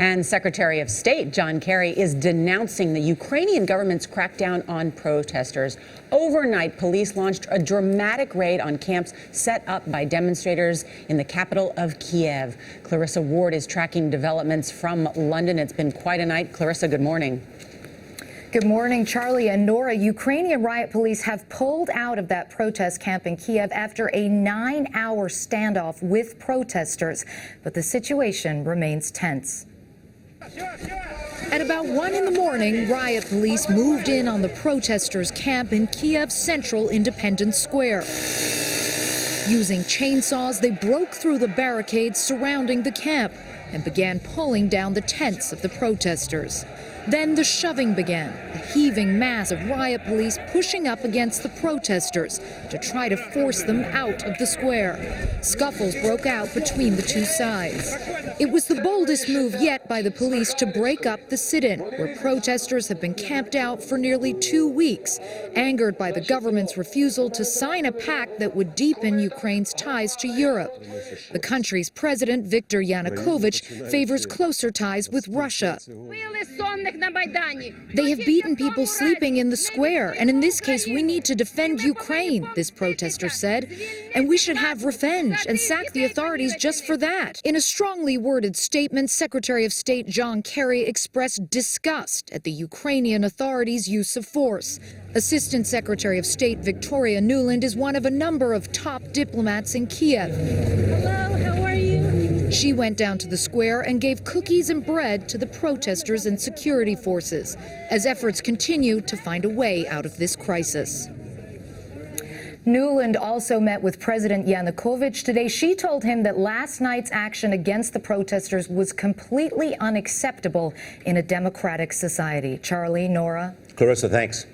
And Secretary of State John Kerry is denouncing the Ukrainian government's crackdown on protesters. Overnight, police launched a dramatic raid on camps set up by demonstrators in the capital of Kiev. Clarissa Ward is tracking developments from London. It's been quite a night. Clarissa, good morning. Good morning, Charlie and Nora. Ukrainian riot police have pulled out of that protest camp in Kiev after a 9-hour standoff with protesters. But the situation remains tense. At about 1 in the morning, riot police moved in on the protesters' camp in Kiev's central Independence Square. Using chainsaws, they broke through the barricades surrounding the camp and began pulling down the tents of the protesters. Then the shoving began, a heaving mass of riot police pushing up against the protesters to try to force them out of the square. Scuffles broke out between the two sides. It was the boldest move yet by the police to break up the sit-in, where protesters have been camped out for nearly 2 weeks, angered by the government's refusal to sign a pact that would deepen Ukraine's ties to Europe. The country's president, Viktor Yanukovych, favors closer ties with Russia. They have beaten people sleeping in the square, and in this case, we need to defend Ukraine, this protester said, and we should have revenge and sack the authorities just for that. In a strongly worded statement, Secretary of State John Kerry expressed disgust at the Ukrainian authorities' use of force. Assistant Secretary of State Victoria Nuland is one of a number of top diplomats in Kiev. Hello, how are you? She went down to the square and gave cookies and bread to the protesters and security forces as efforts continue to find a way out of this crisis. Nuland also met with President Yanukovych today. She told him that last night's action against the protesters was completely unacceptable in a democratic society. Charlie, Nora. Clarissa, thanks.